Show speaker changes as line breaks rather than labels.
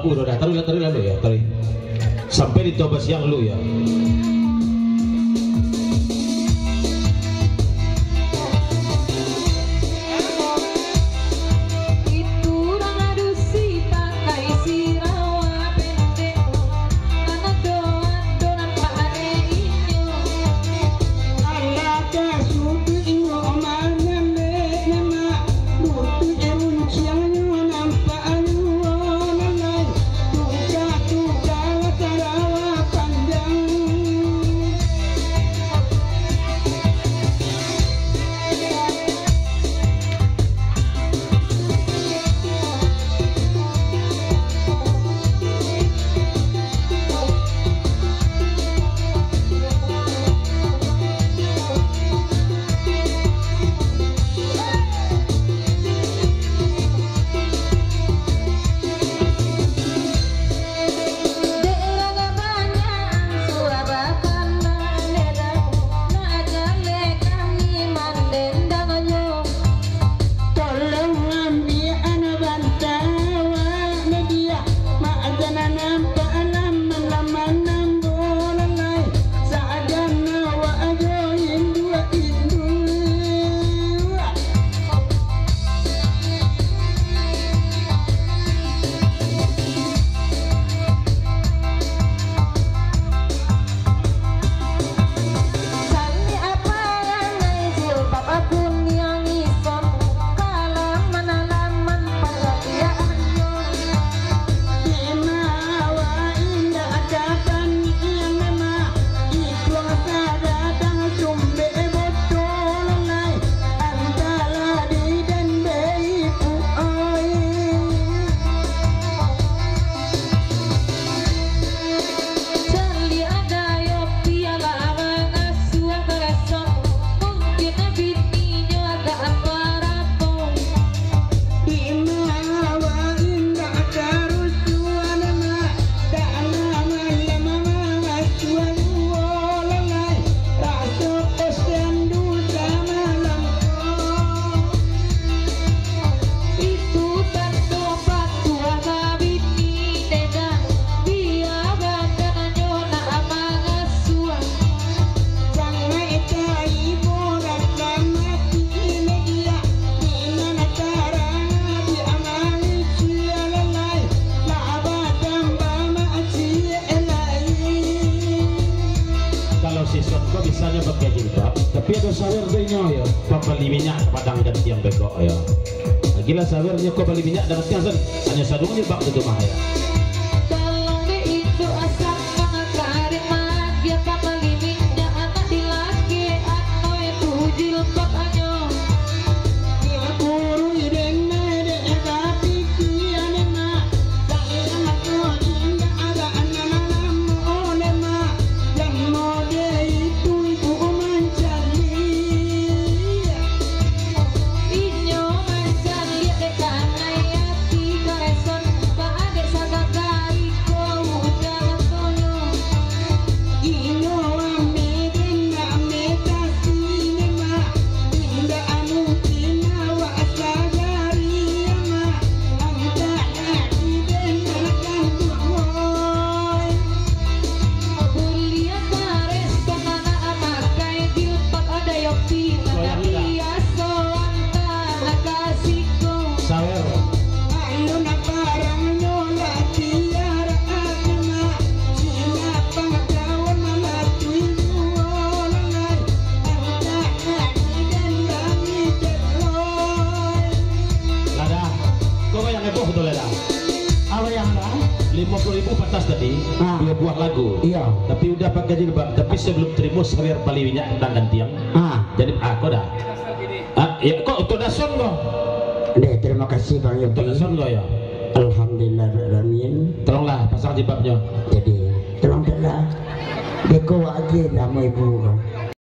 babu udah taruh lalu ya taruh sampai di toba siang lu ya. Tapi ada sawer dehnya ya, beli minyak padang dan tiang bekok ya. Gila sawernya kok beli minyak dan tiang sen hanya sadungnya bak itu mah ya.
Tolong deh itu asap mengakari dia beli minyak anak di laki atau itu jilbab anyo.
Dia guru idenya deh tapi kian emak. Tak enak kau hingga ada anak malam oleh mak. Yang mode itu ibu mencari.
Inyo mencari dekat ayati kareson pak adek sagagai kau udah tono.
Inyo ameden ametasi emak. Inda anu tinawa sagari emak. Anta idenya kan tuhoy.
Kuliah tares kemana amakai jilbab ada yopi biasa anta kasihku.
Sawer.
Ayo na parang nyola tiara agama. Sina pangkawan malatui muolalay. Anta kaidan kami teroy.
Lada, kau yang heboh betul lada.
Apa yang lah?
50.000 patas tadi,
Ah.
2 buah lagu.
Iya.
Tapi udah pakai jilbab. Tapi sebelum terima sawer beli minyak dan tiang. Jadi kau dah. Ya kok itu dason kau.
Deh, terima kasih Bang
Itu
Yopi.
dason kau ya.
Alhamdulillahirrahmanirrahim.
Tolonglah pasang jilbabnya.
Jadi, tolong lah. Deko aja nama ibu.